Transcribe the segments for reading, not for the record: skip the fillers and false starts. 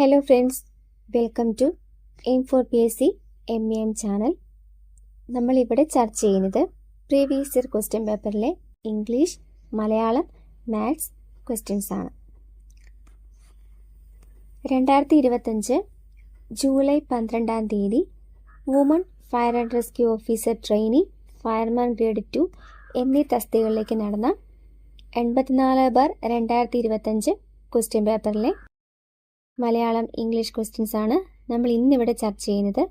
Hello friends, welcome to aim for PSC MEM channel. നമ്മളിവിടെ ചർച്ച ചെയ്യുന്നത് പ്രീവിയസ് ഇയർ ക്വസ്റ്റ്യൻ പേപ്പറിലെ ഇംഗ്ലീഷ്, മലയാളം, മാത്സ് ക്വസ്റ്റ്യൻസ് ആണ്. 2025 July 12 woman fire and rescue officer trainee, fireman grade 2 എന്നീ തസ്തികകളിലേക്ക് നടന്ന 84/2025 ക്വസ്റ്റ്യൻ പേപ്പറിലെ മലയാളം, ഇംഗ്ലീഷ് ക്വസ്റ്റ്യൻസ് ആണ് നമ്മൾ ഇന്നിവിടെ ചർച്ച ചെയ്യുന്നത്.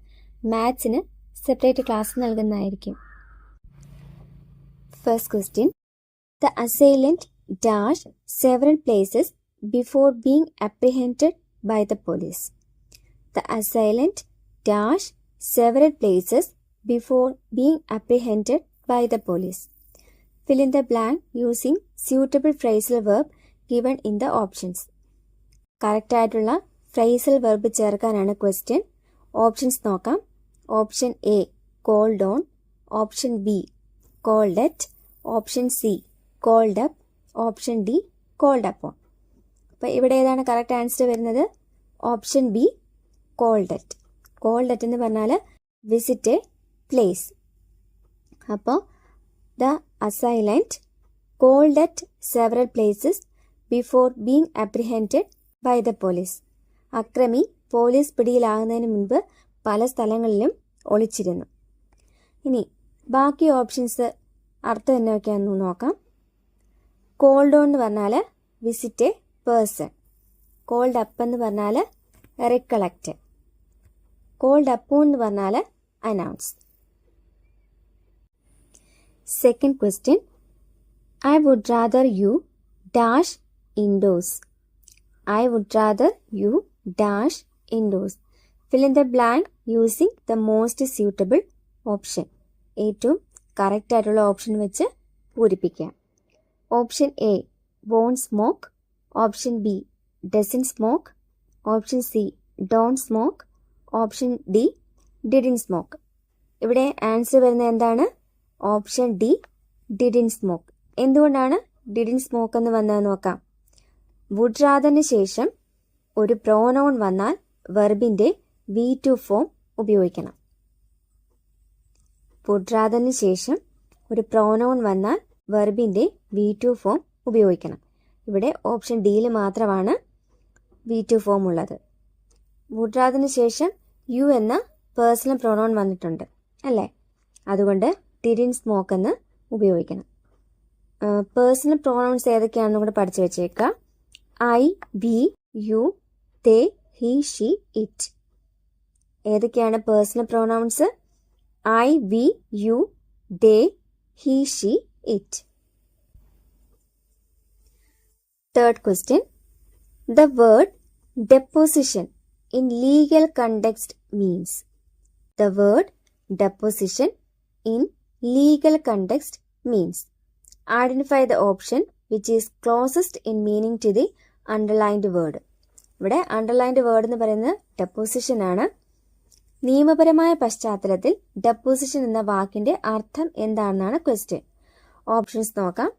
മാത്സിന് സെപ്പറേറ്റ് ക്ലാസ് നൽകുന്നതായിരിക്കും. First question: the assailant dash several places before being apprehended by the police. The assailant dash several places before being apprehended by the police. Fill in the blank using suitable phrasal verb given in the options. Correct ആയിട്ടുള്ള phrasal verb ചേർക്കാനാണ് question. Options നോക്കാം. Option A called on, option B called at, option C called up, option D called upon. അപ്പോൾ ഇവിടെ ഏതാണ് correct answer വരുന്നത്? Option B called at. Called at എന്ന് പറഞ്ഞാൽ visit a place. അപ്പോൾ the assailant called at several places before being apprehended by the police. അക്രമി police പിടിയിലാകുന്നതിന് മുൻപ് പല സ്ഥലങ്ങളിലും ഒളിച്ചിരുന്നു. ഇനി ബാക്കി ഓപ്ഷൻസ് അർത്ഥം എന്നൊക്കെയാണെന്ന് നോക്കാം. കോൾഡ് ഓൺ എന്ന് പറഞ്ഞാൽ visit a person. Called up എന്ന് പറഞ്ഞാൽ റിക്കളക്റ്റ്. കോൾഡ് അപ്പോൺ എന്ന് പറഞ്ഞാൽ announce. Second question: I would rather you dash indoors. I would rather you dash indoors. Fill in the blank using the most suitable option. ഏറ്റവും correct ആയിട്ടുള്ള option വെച്ച് പൂരിപ്പിക്കാം. Option A won't smoke, option B doesn't smoke, option C don't smoke, option D didn't smoke. ഇവിടെ answer വരുന്നത് എന്താണ്? Option D didn't smoke. എന്തുകൊണ്ടാണ് didn't smoke എന്ന് വന്നത് നോക്കാം. വുഡ് റാദറിന് ശേഷം ഒരു പ്രോനൗൺ വന്നാൽ വെർബിന്റെ V2 ഫോം ഉപയോഗിക്കണം. വുഡ് റാദറിന് ശേഷം ഒരു പ്രോനൗൺ വന്നാൽ വെർബിന്റെ V2 ഫോം ഉപയോഗിക്കണം. ഇവിടെ ഓപ്ഷൻ ഡിയിൽ മാത്രമാണ് V2 ഫോം ഉള്ളത്. വുഡ് റാദറിന് ശേഷം യു എന്ന പേഴ്സണൽ പ്രോനൗൺ വന്നിട്ടുണ്ട് അല്ലേ? അതുകൊണ്ട് ഡിഡിൻ സ്മോക്ക് എന്ന് ഉപയോഗിക്കണം. പേഴ്സണൽ പ്രോനൗൺസ് ഏതൊക്കെയാണെന്നും കൂടെ പഠിച്ചു വെച്ചേക്കാം. I, we, you, they, he, she, it. ഏതൊക്കെയാണ് personal pronouns? I, we, you, they, he, she, it. Third question: the word deposition in legal context means. The word deposition in legal context means. Identify the option which is closest in meaning to the underlined word. ഇവിടെ underlined word എന്ന് പറയുന്നത് deposition ആണ്. നിയമപരമായ പശ്ചാത്തലത്തിൽ deposition എന്ന വാക്കിന്റെ അർത്ഥം എന്താണെന്നാണ് ക്വസ്റ്റ്യൻ. ഓപ്ഷൻസ് നോക്കാം.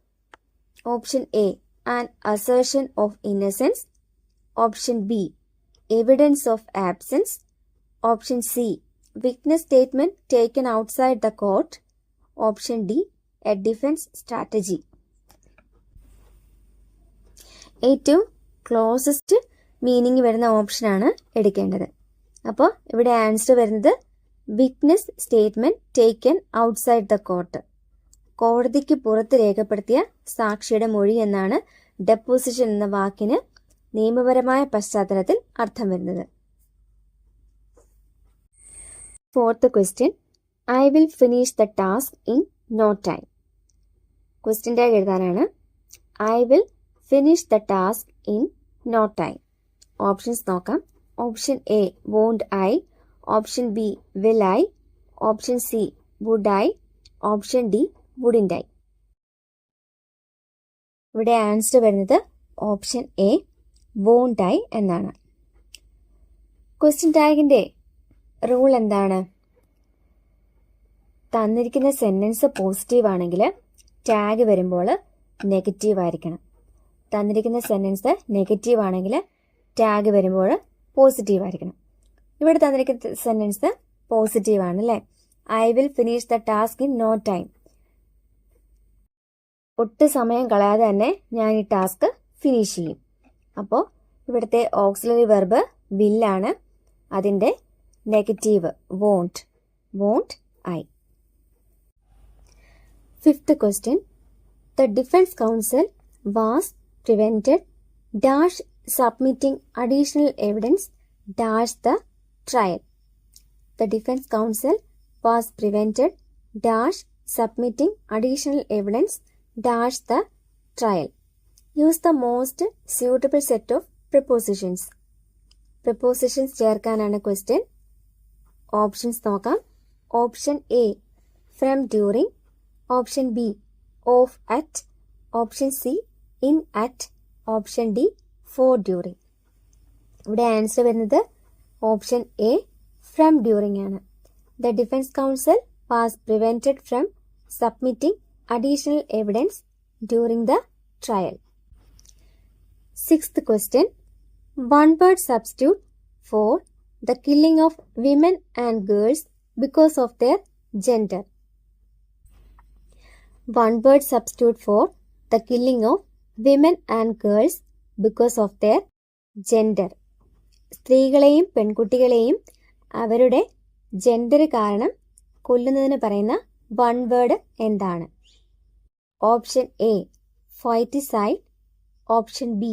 Option A an assertion of innocence, option B evidence of absence, option C witness statement taken outside the court, option D A defence strategy. ഏറ്റവും ക്ലോസസ്റ്റ് മീനിങ് വരുന്ന ഓപ്ഷനാണ് എടുക്കേണ്ടത്. അപ്പോൾ ഇവിടെ ആൻസർ വരുന്നത് witness statement taken outside the court. കോടതിക്ക് പുറത്ത് രേഖപ്പെടുത്തിയ സാക്ഷിയുടെ മൊഴി എന്നാണ് ഡെപ്പോസിഷൻ എന്ന വാക്കിന് നിയമപരമായ പശ്ചാത്തലത്തിൽ അർത്ഥം വരുന്നത്. Fourth question: I will finish the task in no time. Question tag എഴുതാനാണ്. ഐ വിൽ finish the task in no time. Options നോക്കാം. Option A won't I, option B will I, option C would I, option D wouldn't I. ഇവിടെ answer വരുന്നത് option A won't I എന്നാണ്. Question ടാഗിന്റെ rule എന്താണ്? തന്നിരിക്കുന്ന സെന്റൻസ് പോസിറ്റീവ് ആണെങ്കിൽ tag വരുമ്പോൾ negative ആയിരിക്കണം. തന്നിരിക്കുന്ന സെന്റൻസ് നെഗറ്റീവ് ആണെങ്കിൽ ടാഗ് വരുമ്പോൾ പോസിറ്റീവ് ആയിരിക്കണം. ഇവിടെ തന്നിരിക്കുന്ന സെന്റൻസ് പോസിറ്റീവ് ആണ് അല്ലേ. I will finish the task in no time. ഒട്ടും സമയം കളയാതെ തന്നെ ഞാൻ ഈ ടാസ്ക് ഫിനിഷ് ചെയ്യും. അപ്പോൾ ഇവിടുത്തെ ഓക്സിലറി വെർബ് വില്ലാണ്. അതിൻ്റെ negative won't. Won't I. Fifth question. The Defense Counsel was prevented dash submitting additional evidence dash the trial. The Defense Counsel was prevented dash submitting additional evidence dash the trial. Use the most suitable set of prepositions. Prepositions ചേർക്കാനാണ് question. Options നോക്കാം. Option A from during, option B of at, option C in at, option D for during. ഇവിടെ answer വരുന്നത് option A from during ആണ്. The defence counsel was prevented from submitting additional evidence during the trial. Sixth question. One word substitute for the killing of women and girls because of their gender. One word substitute for the killing of women and girls because of their gender. സ്ത്രീകളെയും പെൺകുട്ടികളെയും അവരുടെ gender കാരണം കൊല്ലുന്നതിന് പറയുന്ന one word എന്താണ്? Option A foeticide, option B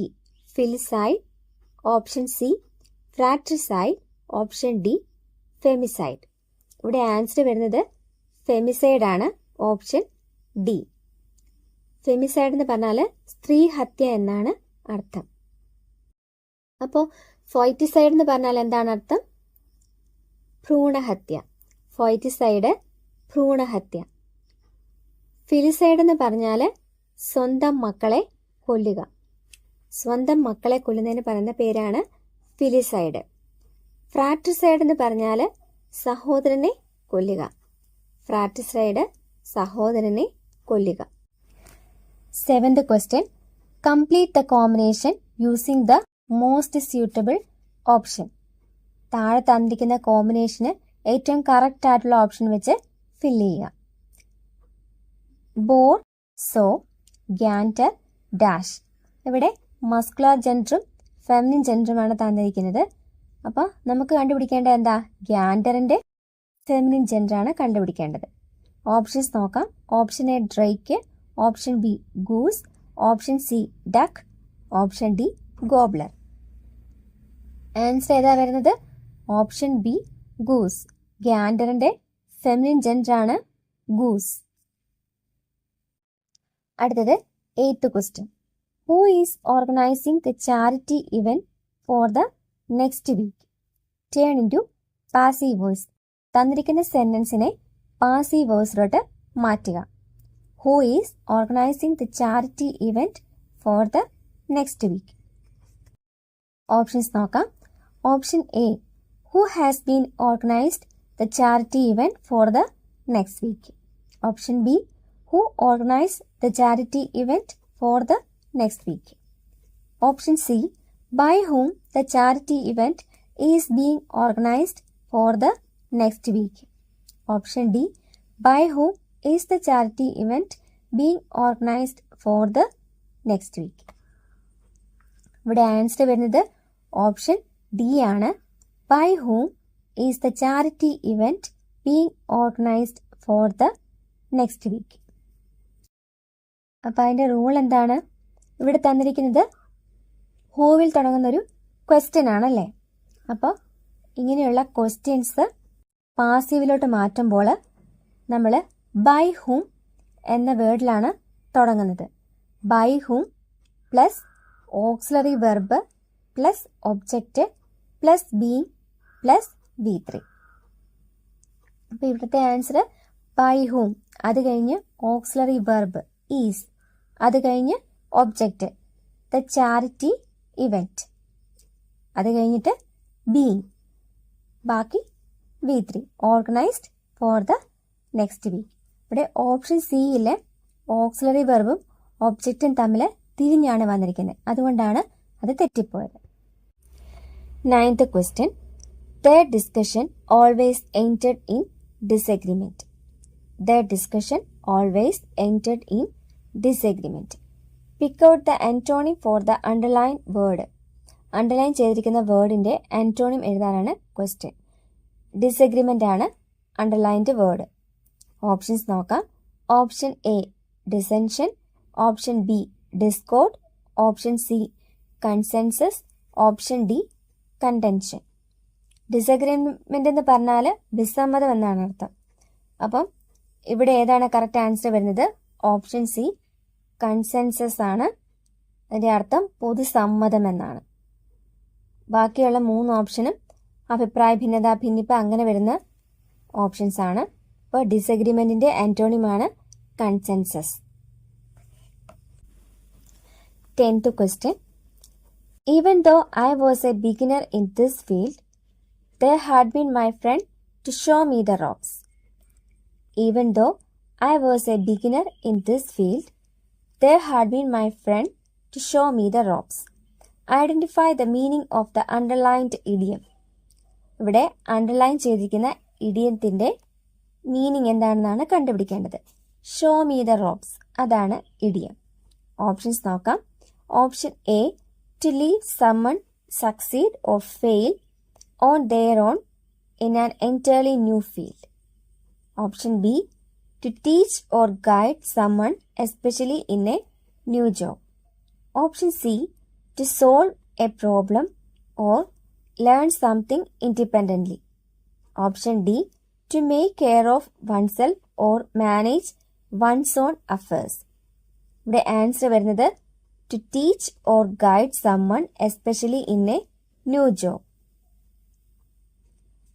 filicide, option C fratricide, option D femicide. ഇവിടെ answer വരുന്നത് ഫെമിസൈഡ് ആണ്. Option D. ഫെമിസൈഡ് എന്ന് പറഞ്ഞാൽ സ്ത്രീ ഹത്യ എന്നാണ് അർത്ഥം. അപ്പോൾ ഫൈറ്റിസൈഡ് എന്ന് പറഞ്ഞാൽ എന്താണ് അർത്ഥം? ഭ്രൂണഹത്യ. ഫൈറ്റിസൈഡ് ഭ്രൂണഹത്യ. ഫിലിസൈഡ് എന്ന് പറഞ്ഞാൽ സ്വന്തം മക്കളെ കൊല്ലുക. സ്വന്തം മക്കളെ കൊല്ലുന്നതിന് പറയുന്ന പേരാണ് ഫിലിസൈഡ്. ഫ്രാട്രിസൈഡ് എന്ന് പറഞ്ഞാൽ സഹോദരനെ കൊല്ലുക. ഫ്രാട്രിസൈഡ് സഹോദരനെ കൊല്ലുക. Seventh question. Complete the combination using the most suitable option. താഴെ തന്നിരിക്കുന്ന കോമ്പിനേഷന് ഏറ്റവും കറക്റ്റ് ആയിട്ടുള്ള ഓപ്ഷൻ വെച്ച് ഫില്ല് ചെയ്യുക. Boar, sow, gander, dash. ഇവിടെ മസ്കുലർ ജെൻഡറും ഫെമിനിൻ ജെൻഡറുമാണ് തന്നിരിക്കുന്നത്. അപ്പോൾ നമുക്ക് കണ്ടുപിടിക്കേണ്ടത് എന്താ? ഗ്യാൻറ്ററിൻ്റെ ഫെമിനിൻ ജെൻഡറാണ് കണ്ടുപിടിക്കേണ്ടത്. ഓപ്ഷൻസ് നോക്കാം. Option A drake, option B goose, option C duck, option D gobbler. Answer ഏതാ വരുന്നത്? Option B goose. ഗ്യാൻറ്ററിൻ്റെ ഫെമിനിൻ ജെൻഡറാണ് ഗൂസ്. അടുത്തത് 8th question. Who is organising the charity event for the next week? Turn in to passive voice. തന്നിരിക്കുന്ന സെന്റൻസിനെ passive വോയിസിലോട്ട് മാറ്റുക. Who is organising the charity event for the next week? Options നോക്കാം. Option A who has been organised the charity event for the next week. Option B who organized the charity event for the next week. Option C, by whom the charity event is being organized for the next week. Option D, by whom is the charity event being organized for the next week. ഇവിടെ answer വരുന്നത് option D ആണ്. by whom is the charity event being organized for the next week. അപ്പോൾ അതിൻ്റെ rule എന്താണ്? ഇവിടെ തന്നിരിക്കുന്നത് ഹൂവിൽ തുടങ്ങുന്നൊരു question ആണല്ലേ. അപ്പോൾ ഇങ്ങനെയുള്ള ക്വസ്റ്റ്യൻസ് പാസീവിലോട്ട് മാറ്റുമ്പോൾ നമ്മൾ ബൈ ഹൂം എന്ന വേർഡിലാണ് തുടങ്ങുന്നത്. By whom plus auxiliary verb plus object plus being plus V3. അപ്പോൾ ഇവിടുത്തെ ആൻസർ ബൈ ഹൂം, അത് കഴിഞ്ഞ് ഓക്സിലറി വെർബ് ഈസ്, അത് കഴിഞ്ഞ് ഒബ്ജക്റ്റ് ദ ചാരിറ്റി ഇവന്റ്, അത് കഴിഞ്ഞിട്ട് ബീങ്, ബാക്കി V3 organised for the next week. ഇവിടെ ഓപ്ഷൻ സിയിലെ ഓക്സിലറി വെർബും ഒബ്ജക്റ്റും തമ്മിൽ തിരിഞ്ഞാണ് വന്നിരിക്കുന്നത്, അതുകൊണ്ടാണ് അത് തെറ്റിപ്പോയത്. Ninth question. Their discussion always ended in disagreement. Their discussion always ended in disagreement. Pick out the antonym for the underlined word. Underline ചെയ്തിരിക്കുന്ന വേർഡിന്റെ ആന്റോണിം എഴുതാനാണ് ക്വസ്റ്റ്യൻ. ഡിസഗ്രിമെന്റ് ആണ് അണ്ടർലൈൻഡ് വേർഡ്. ഓപ്ഷൻസ് നോക്കാം. Option A dissension, option B discord, option C consensus, option D contention. Disagreement എന്ന് പറഞ്ഞാൽ വിസമ്മതം എന്നാണ് അർത്ഥം. അപ്പം ഇവിടെ ഏതാണ് കറക്റ്റ് ആൻസർ വരുന്നത്? ഓപ്ഷൻ സി കൺസെൻസസ് ആണ്. അതിൻ്റെ അർത്ഥം പൊതുസമ്മതം എന്നാണ്. ബാക്കിയുള്ള 3 ഓപ്ഷനും അഭിപ്രായ ഭിന്നത, ഭിന്നിപ്പ് അങ്ങനെ വരുന്ന ഓപ്ഷൻസ് ആണ്. അപ്പോൾ ഡിസഗ്രിമെന്റിന്റെ ആന്റോണിമാണ് consensus. 10th question. Even though I was a beginner in this field, there had been my friend to show me the ropes. Even though I was a beginner in this field, there had been my friend to show me the ropes. Identify the meaning of the underlined idiom. ഇവിടെ underline ചെയ്തിരിക്കുന്ന ഇഡിയത്തിന്റെ meaning എന്താണെന്നാണ് കണ്ടുപിടിക്കേണ്ടത്. Show me the ropes, അതാണ് idiom. Options നോക്കാം. Option A to leave someone succeed or fail on their own in an entirely new field. Option B to teach or guide someone especially in a new job. Option C to solve a problem or learn something independently. Option D to make care of oneself or manage one's own affairs. ഇവിടെ answer വരുന്നത് to teach or guide someone especially in a new job.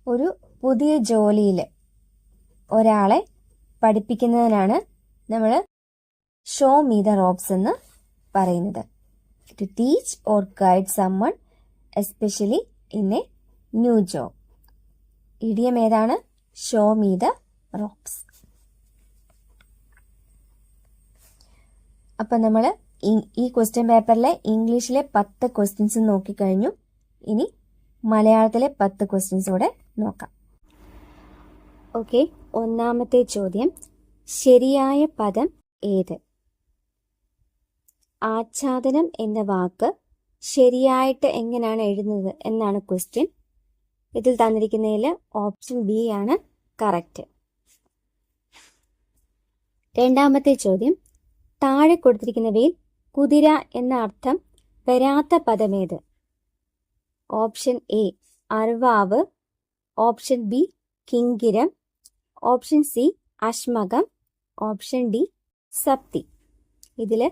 ഒരു പുതിയ ജോലിയിൽ ഒരാളെ പഠിപ്പിക്കുന്നതിനാണ് നമ്മൾ show me the ropes എന്ന് പറയുന്നത്. To teach or guide someone especially in a new job. Idiom ഏതാണ്? Show me the ropes. അപ്പം നമ്മൾ ഈ ക്വസ്റ്റ്യൻ പേപ്പറിലെ ഇംഗ്ലീഷിലെ 10 ക്വസ്റ്റ്യൻസ് നോക്കിക്കഴിഞ്ഞു. ഇനി മലയാളത്തിലെ 10 ക്വസ്റ്റ്യൻസ് കൂടെ നോക്കാം. ഓക്കെ, ഒന്നാമത്തെ ചോദ്യം, ശരിയായ പദം ഏത്? ആച്ഛാദനം എന്ന വാക്ക് ശരിയായിട്ട് എങ്ങനെയാണ് എഴുതുന്നത് എന്നാണ് ക്വസ്റ്റ്യൻ. ഇതിൽ തന്നിരിക്കുന്നതിൽ ഓപ്ഷൻ ബി ആണ് കറക്റ്റ്. രണ്ടാമത്തെ ചോദ്യം, താഴെ കൊടുത്തിരിക്കുന്നവയിൽ കുതിര എന്ന അർത്ഥം വരാത്ത പദമേത്? ഓപ്ഷൻ എ അർവാവ്, ഓപ്ഷൻ ബി കിങ്കിരം, ഓപ്ഷൻ സി അശ്മകം, ഓപ്ഷൻ ഡി സപ്തി. ഇതിൽ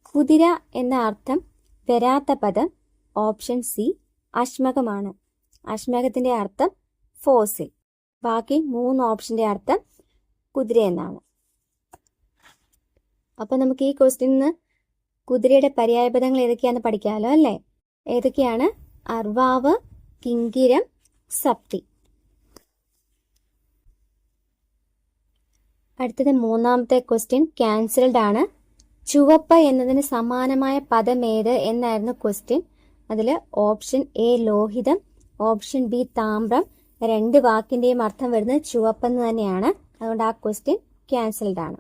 കുതിര എന്ന അർത്ഥം വരാത്ത പദം ഓപ്ഷൻ സി അശ്മകമാണ്. അശ്മകത്തിന്റെ അർത്ഥം ഫോസിൽ. ബാക്കി 3 ഓപ്ഷന്റെ അർത്ഥം കുതിര എന്നാണ്. അപ്പൊ നമുക്ക് ഈ ക്വസ്റ്റ്യനിന്ന് കുതിരയുടെ പര്യായപദങ്ങൾ ഏതൊക്കെയാണെന്ന് പഠിക്കാമല്ലോ അല്ലേ? ഏതൊക്കെയാണ്? അർവാവ്, കിങ്കിരം, സപ്തി. അടുത്തത് മൂന്നാമത്തെ ക്വസ്റ്റ്യൻ ക്യാൻസൽഡ് ആണ്. ചുവപ്പ് എന്നതിന് സമാനമായ പദം ഏത് എന്നായിരുന്നു ക്വസ്റ്റ്യൻ. അതിൽ ഓപ്ഷൻ എ ലോഹിതം, ഓപ്ഷൻ ബി താമ്രം. 2 വാക്കിന്റെയും അർത്ഥം വരുന്നത് ചുവപ്പെന്ന് തന്നെയാണ്. അതുകൊണ്ട് ആ ക്വസ്റ്റ്യൻ ക്യാൻസൽഡ് ആണ്.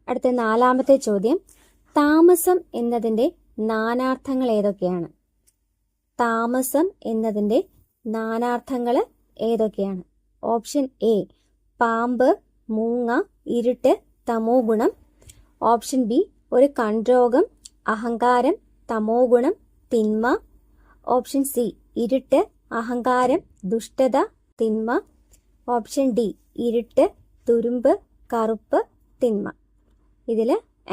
അടുത്ത നാലാമത്തെ ചോദ്യം, താമസം എന്നതിന്റെ നാനാർത്ഥങ്ങൾ ഏതൊക്കെയാണ്? താമസം എന്നതിന്റെ നാനാർത്ഥങ്ങൾ ഏതൊക്കെയാണ്? ഓപ്ഷൻ എ പാമ്പ്, മൂങ്ങ, ഇരുട്ട്, തമോ ഗുണം. ഓപ്ഷൻ ബി ഒരു കൺരോഗം, അഹങ്കാരം, തമോ ഗുണം, തിന്മ. ഓപ്ഷൻ സി ഇരുട്ട്, അഹങ്കാരം, ദുഷ്ടത, തിന്മ. ഓപ്ഷൻ ഡി ഇരുട്ട്, തുരുമ്പ്, കറുപ്പ്, തിന്മ. ഇതിൽ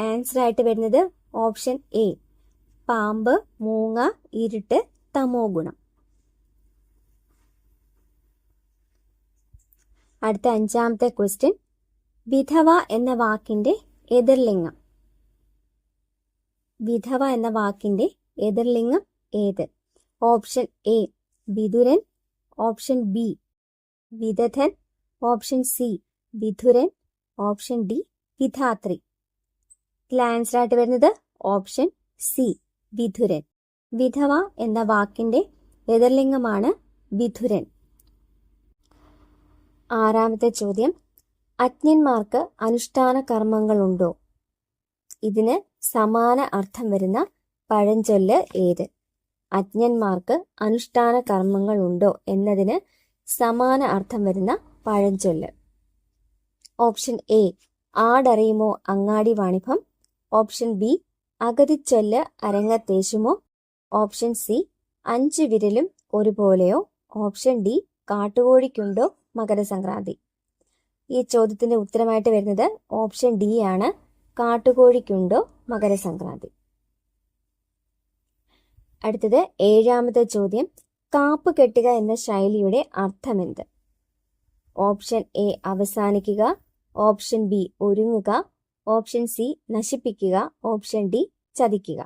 ആൻസർ ആയിട്ട് വരുന്നത് ഓപ്ഷൻ എ പാമ്പ്, മൂങ്ങ, ഇരുട്ട്, തമോ ഗുണം. അടുത്ത 5ാമത്തെ ക്വസ്റ്റ്യൻ, വിധവ എന്ന വാക്കിന്റെ എതിർലിംഗം. വിധവ എന്ന വാക്കിന്റെ എതിർലിംഗം ഏത്? ഓപ്ഷൻ എ വിതുരൻ, ഓപ്ഷൻ ബി വിദധൻ, ഓപ്ഷൻ സി വിധുരൻ, ഓപ്ഷൻ ഡി വിധാത്രി. ഇതിൽ ആൻസർ ആയിട്ട് വരുന്നത് ഓപ്ഷൻ സി വിധുരൻ. വിധവ എന്ന വാക്കിന്റെ എതിർലിംഗമാണ് വിധുരൻ. 6ാമത്തെ ചോദ്യം, അജ്ഞന്മാർക്ക് അനുഷ്ഠാന കർമ്മങ്ങളുണ്ടോ? ഇതിന് സമാന അർത്ഥം വരുന്ന പഴഞ്ചൊല്ല് ഏത്? അജ്ഞന്മാർക്ക് അനുഷ്ഠാന കർമ്മങ്ങളുണ്ടോ എന്നതിന് സമാന അർത്ഥം വരുന്ന പഴഞ്ചൊല്ല്. ഓപ്ഷൻ എ, ആടറിയുമോ അങ്ങാടി വാണിഭം. ഓപ്ഷൻ ബി, അഗതിച്ചൊല്ല് അരങ്ങത്തേശുമോ. ഓപ്ഷൻ സി, 5 വിരലും ഒരുപോലെയോ. ഓപ്ഷൻ ഡി, കാട്ടുകോഴിക്കുണ്ടോ മകരസംക്രാന്തി. ഈ ചോദ്യത്തിന്റെ ഉത്തരമായിട്ട് വരുന്നത് ഓപ്ഷൻ ഡി ആണ്, കാട്ടുകോഴിക്കുണ്ടോ മകരസംക്രാന്തി. അടുത്തത് 7ാമത്തെ ചോദ്യം, കാപ്പ് കെട്ടുക എന്ന ശൈലിയുടെ അർത്ഥമെന്ത്? ഓപ്ഷൻ എ, അവസാനിക്കുക. ഓപ്ഷൻ ബി, ഒരുങ്ങുക. ഓപ്ഷൻ സി, നശിപ്പിക്കുക. ഓപ്ഷൻ ഡി, ചതിക്കുക.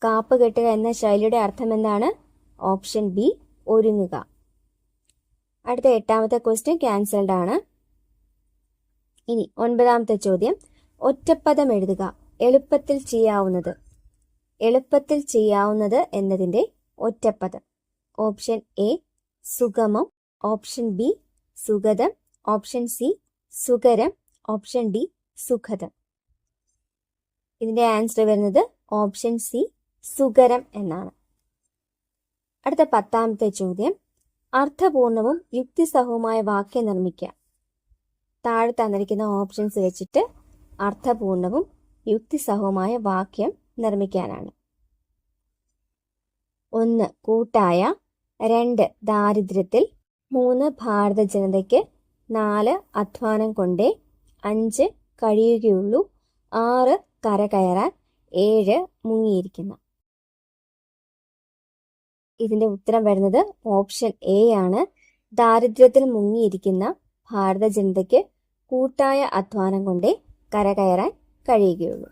കാപ്പ് കെട്ടുക എന്ന ശൈലിയുടെ അർത്ഥം എന്താണ്? ഓപ്ഷൻ ബി, ഒരുങ്ങുക. അടുത്ത 8ാമത്തെ ക്വസ്റ്റ്യൻ ക്യാൻസൽഡ് ആണ്. ഇനി 9ാമത്തെ ചോദ്യം, ഒറ്റപ്പദം എഴുതുക. എളുപ്പത്തിൽ ചെയ്യാവുന്നത്. എളുപ്പത്തിൽ ചെയ്യാവുന്നത് എന്നതിന്റെ ഒറ്റപ്പദം. ഓപ്ഷൻ എ, സുഗമം. ഓപ്ഷൻ ബി, സുഗതം. ഓപ്ഷൻ സി, സുകരം. ഓപ്ഷൻ ഡി, സുഖദം. ഇതിന്റെ ആൻസർ വരുന്നത് ഓപ്ഷൻ സി, സുകരം എന്നാണ്. അടുത്ത 10ാമത്തെ ചോദ്യം, അർത്ഥപൂർണവും യുക്തിസഹവുമായ വാക്യം നിർമ്മിക്കുക. താഴെ തന്നിരിക്കുന്ന ഓപ്ഷൻസ് വെച്ചിട്ട് അർത്ഥപൂർണവും യുക്തിസഹവുമായ വാക്യം നിർമ്മിക്കാനാണ്. 1, കൂട്ടായ. 2, ദാരിദ്ര്യത്തിൽ. 3, ഭാരത ജനതയ്ക്ക്. 4, അധ്വാനം കൊണ്ടേ. 5, കഴിയുകയുള്ളൂ. 6, കരകയറാൻ. 7, മുങ്ങിയിരിക്കുന്ന. ഇതിന്റെ ഉത്തരം വരുന്നത് ഓപ്ഷൻ എ ആണ്, ദാരിദ്ര്യത്തിൽ മുങ്ങിയിരിക്കുന്ന ഭാരത ജനതയ്ക്ക് കൂട്ടായ അധ്വാനം കൊണ്ടേ കരകയറാൻ കഴിയുകയുള്ളൂ.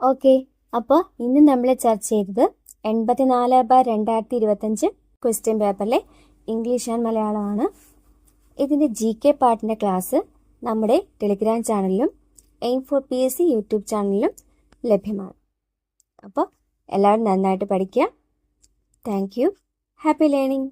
ഓക്കെ, അപ്പോൾ ഇന്ന് നമ്മൾ ചർച്ച ചെയ്തത് 84/2025 ക്വസ്റ്റ്യൻ പേപ്പറിലെ ഇംഗ്ലീഷ് ആൻഡ് മലയാളമാണ്. ഇതിൻ്റെ GK പാർട്ടിൻ്റെ ക്ലാസ് നമ്മുടെ ടെലിഗ്രാം ചാനലിലും എയിം ഫോർ PSC യൂട്യൂബ് ചാനലിലും ലഭ്യമാണ്. അപ്പോൾ എല്ലാവരും നന്നായിട്ട് പഠിക്കുക. Thank you. Happy learning.